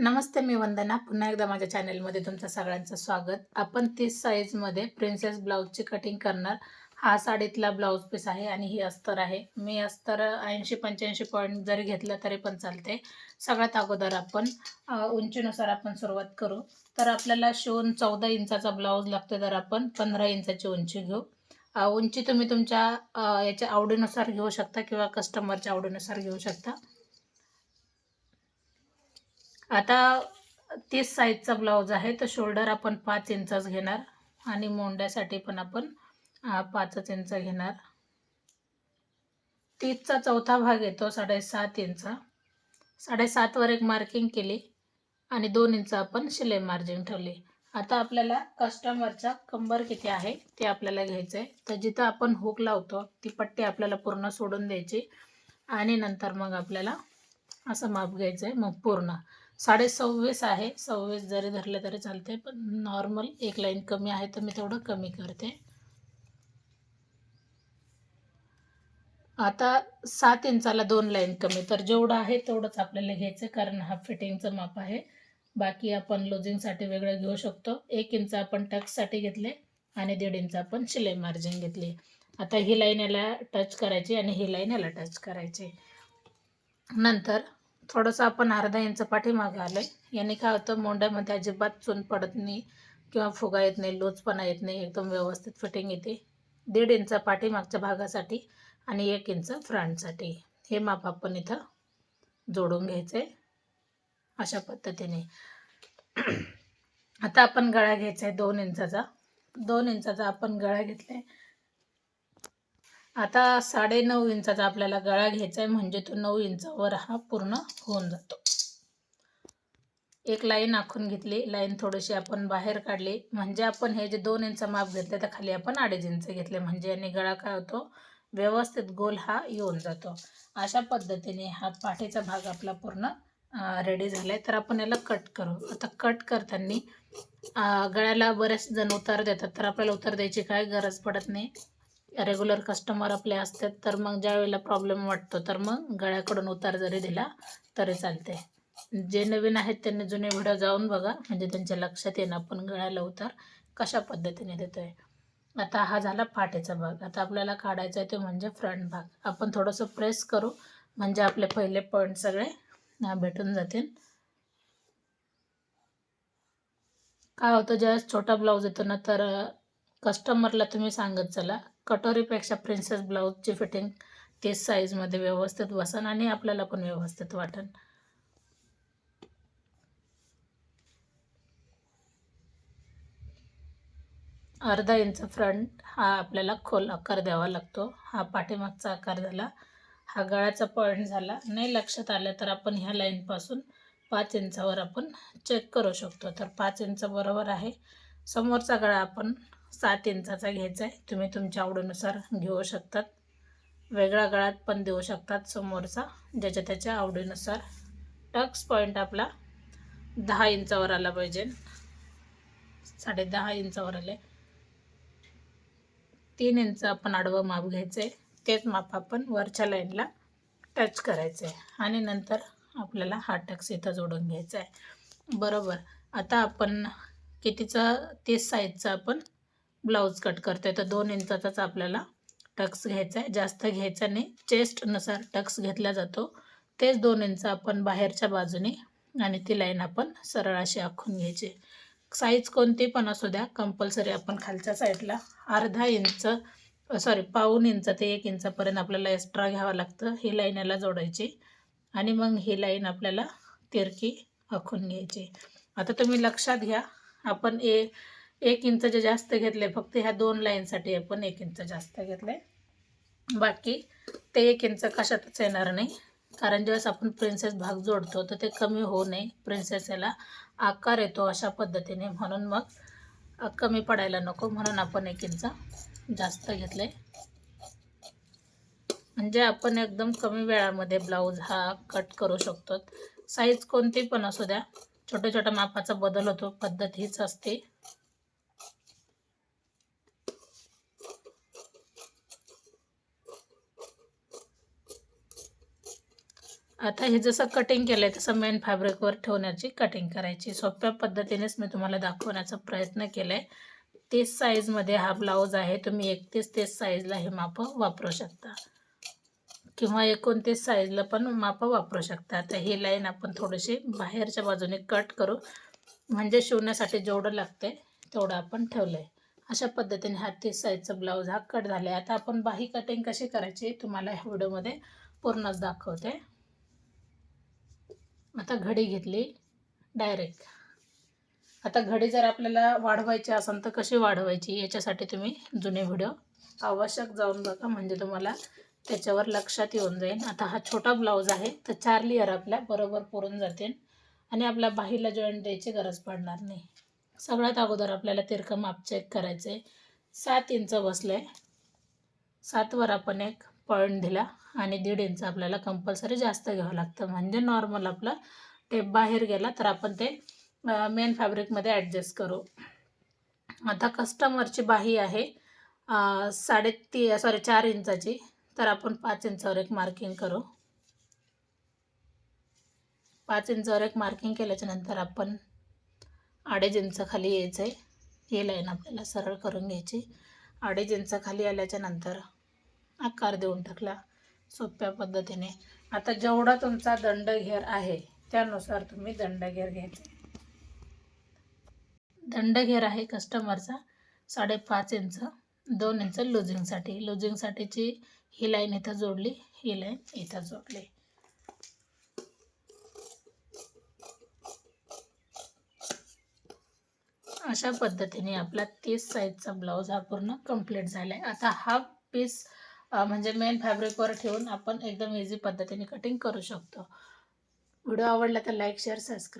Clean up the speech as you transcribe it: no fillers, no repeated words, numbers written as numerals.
नमस्ते, मी वंदना. पुन्हा एकदा माझ्या चॅनलमध्ये तुमचं सगळ्यांचं स्वागत. आपण 30 साईजमध्ये प्रिन्सेस ब्लाऊजची कटिंग करणार. हा साडीतला ब्लाऊज पीस आहे आणि ही अस्तर आहे. मी अस्तर 80-85 पॉईंट जरी घेतलं तरी पण चालते. सगळ्यात अगोदर आपण उंचीनुसार आपण सुरुवात करू. तर आपल्याला शिवून 14 इंचाचा ब्लाऊज लागतो, तर आपण 15 इंचाची उंची घेऊ. उंची तुम्ही तुमच्या याच्या आवडीनुसार घेऊ शकता किंवा कस्टमरच्या आवडीनुसार घेऊ शकता. आता 30 साईजचा ब्लाऊज आहे, तर शोल्डर आपण 5 इंचच घेणार आणि मोंड्यासाठी पण आपण 5 इंच घेणार. 30चा चौथा भाग येतो 7.5 इंच. 7.5 वर एक मार्किंग केली आणि 2 इंच आपण शिलाई मार्जिन ठेवली. आता आपल्याला कस्टमरचा कंबर किती आहे ते आपल्याला घ्यायचं आहे. तर जिथं आपण हुक लावतो ती पट्टी आपल्याला पूर्ण सोडून द्यायची आणि नंतर मग आपल्याला असं माप घ्यायचं आहे. मग पूर्ण 26.5 आहे. 26 जरी धरले तरी चालते, पण नॉर्मल एक लाईन कमी आहे तर मी तेवढं कमी करते. आता 7 इंचाला 2 लाईन कमी, तर जेवढं आहे तेवढंच आपल्याला घ्यायचं, कारण हा फिटिंगचं माप आहे. बाकी आपण लोजिंगसाठी वेगळं घेऊ शकतो. 1 इंच आपण टक्ससाठी घेतले आणि 1.5 इंच आपण शिलाई मार्जिन घेतली. आता ही लाईन याला टच करायची आणि ही लाईन याला टच करायची. नंतर थोडंसं आपण अर्धा इंच पाठीमागं आलं. याने काय होतं, मोंड्यामध्ये अजिबात चून पडत नाही किंवा फुगा येत नाही, लोचपणा येत नाही, एकदम व्यवस्थित फिटिंग येते. 1.5 इंच पाठीमागच्या भागासाठी आणि 1 इंच फ्रंटसाठी. हे माप आपण इथं जोडून घ्यायचं आहे अशा पद्धतीने. आता आपण गळा घ्यायचा आहे 2 इंचाचा. 2 इंचाचा आपण गळा घेतला आहे. आता 9.5 इंचाचा आपल्याला गळा घ्यायचा आहे, म्हणजे तो 9 इंचावर हा पूर्ण होऊन जातो. एक लाईन आखून घेतली, लाईन थोडीशी आपण बाहेर काढली, म्हणजे आपण हे जे 2 इंच माप घेतले तर खाली आपण 2.5 इंच घेतले, म्हणजे याने गळा काय होतो, व्यवस्थित गोल हा येऊन जातो. अशा पद्धतीने हा पाठीचा भाग आपला पूर्ण रेडी झालाय. तर आपण याला कट करू. आता कट करताना गळ्याला बरेच जण उतार देतात, तर आपल्याला उतार द्यायची काय गरज पडत नाही. रेग्युलर कस्टमर आपले असतात, तर मग ज्या वेळेला प्रॉब्लेम वाटतो तर मग गळ्याकडून उतार जरी दिला तरी चालते. जे नवीन आहेत त्यांनी जुने व्हिडिओ जाऊन बघा, म्हणजे त्यांच्या लक्षात येणं आपण गळ्याला उतार कशा पद्धतीने देतोय. आता हा झाला पाठीचा भाग. आता आपल्याला काढायचा आहे ते म्हणजे फ्रंट भाग. आपण थोडंसं प्रेस करू, म्हणजे आपले पहिले पॉईंट सगळे भेटून जातील. काय होतं, ज्यावेळेस छोटा ब्लाऊज येतो ना, तर कस्टमरला तुम्ही सांगत चला, कटोरीपेक्षा प्रिन्सेस ब्लाऊजची फिटिंग 30 साईजमध्ये व्यवस्थित बसन आणि आपल्याला पण व्यवस्थित वाटेल. अर्धा इंच फ्रंट हा आपल्याला खोल आकार द्यावा लागतो. हा पाठीमागचा आकार झाला. हा गळ्याचा पॉईंट झाला. नाही लक्षात आलं तर आपण ह्या लाईनपासून 5 इंचावर आपण चेक करू शकतो. तर 5 इंच बरोबर आहे. समोरचा गळा आपण 7 इंचाचा घ्यायचा आहे. तुम्ही तुमच्या आवडीनुसार घेऊ शकतात. वेगळा गळ्यात पण देऊ शकतात समोरचा, ज्याच्या त्याच्या आवडीनुसार. टक्स पॉईंट आपला 10 इंचावर आला पाहिजे. 10.5 इंचावर आले. 3 इंच आपण आडवं माप घ्यायचं आहे. तेच माप आपण वरच्या लाईनला टच करायचं आहे आणि नंतर आपल्याला हा टक्स इथं जोडून घ्यायचा आहे. बरोबर. आता आपण कितीचा 30 साईजचा आपण ब्लाऊज कट करतोय, तर 2 इंचाचाच आपल्याला टक्स घ्यायचा आहे. जास्त घ्यायचा नाही. चेस्टनुसार टक्स घेतला जातो. तेच 2 इंच आपण बाहेरच्या बाजूने आणि ती लाईन आपण सरळ अशी आखून घ्यायची. साईज कोणती पण असू द्या, कंपल्सरी आपण खालच्या साईडला अर्धा इंच पाऊण इंच ते 1 इंचापर्यंत आपल्याला एक्स्ट्रा घ्यावं लागतं. ही लाईन याला जोडायची आणि मग ही लाईन आपल्याला तिरकी आखून घ्यायची. आता तुम्ही लक्षात घ्या, आपण 1 इंच जे जास्त घेतले, फक्त ह्या 2 लाईनसाठी आपण 1 इंच जास्त घेतले. बाकी ते 1 इंच कशातच येणार नाही, कारण ज्यावेळेस आपण प्रिन्सेस भाग जोडतो तर ते कमी होऊ नये. प्रिन्सेस याला आकार येतो अशा पद्धतीने, म्हणून मग कमी पडायला नको, म्हणून आपण 1 इंच जास्त घेतले. म्हणजे आपण एकदम कमी वेळामध्ये ब्लाऊज हा कट करू शकतो. साईज कोणती पण असू द्या, छोट्या छोट्या मापाचा बदल होतो, पद्धत हीच असते. आता हे जसं कटिंग केलं आहे तसं मेन फॅब्रिकवर ठेवण्याची कटिंग करायची. सोप्या पद्धतीनेच मी तुम्हाला दाखवण्याचा प्रयत्न केला आहे. 30 साईजमध्ये हा ब्लाऊज आहे. तुम्ही 31-30 साईजला हे मापं वापरू शकता किंवा 29 साईजला पण मापं वापरू शकता. आता ही लाईन आपण थोडीशी बाहेरच्या बाजूने कट करू, म्हणजे शिवण्यासाठी जेवढं लागतंय तेवढं आपण ठेवलं आहे. अशा पद्धतीने हा 30 साईजचा ब्लाऊज हा कट झाला आहे. आता आपण बाही कटिंग कशी करायची तुम्हाला ह्या व्हिडिओमध्ये पूर्णच दाखवते. आता घडी घेतली डायरेक्ट. आता घडी जर आपल्याला वाढवायची असेल तर कशी वाढवायची याच्यासाठी तुम्ही जुने व्हिडिओ आवश्यक जाऊन बघा, म्हणजे तुम्हाला त्याच्यावर लक्षात येऊन जाईल. आता हा छोटा ब्लाऊज आहे तर 4 लेयर आपल्या बरोबर पुरून जातील आणि आपल्या बाहीला जॉईंट द्यायची गरज पडणार नाही. सगळ्यात अगोदर आपल्याला तिरकं माप चेक करायचं आहे. 7 इंच बसलं आहे. 7 वर आपण एक पॉईंट दिला आणि 1.5 इंच आपल्याला कंपल्सरी जास्त घ्यावं लागतं, म्हणजे नॉर्मल आपला टेप बाहेर गेला तर आपण ते मेन फॅब्रिकमध्ये ॲडजस्ट करू. आता कस्टमरची बाही आहे 4 इंचाची, तर आपण 5 इंचावर एक मार्किंग करू. 5 इंचावर एक मार्किंग केल्याच्यानंतर आपण 2.5 इंच खाली यायचं आहे. ही लाईन आपल्याला सरळ करून घ्यायची. 2.5 इंच खाली आल्याच्यानंतर आकार देऊन टाकला सोप्या पद्धतीने. आता जेवढा तुमचा दंडघेर आहे त्यानुसार तुम्ही दंडघेर घ्यायचा. दंडघेर आहे कस्टमरचा 5.5 इंच, 2 इंच लुझिंगसाठी. लुझिंगसाठीची ही लाईन इथं जोडली, ही लाईन इथं जोडली. अशा पद्धतीने आपला 30 साईजचा ब्लाऊज हा पूर्ण कंप्लीट झाला आहे. आता हा पीस म्हणजे मेन फॅब्रिकवर ठेवून आपण एकदम इझी पद्धतीने कटिंग करू शकतो. व्हिडिओ आवडला तर लाईक, शेअर, सबस्क्राईब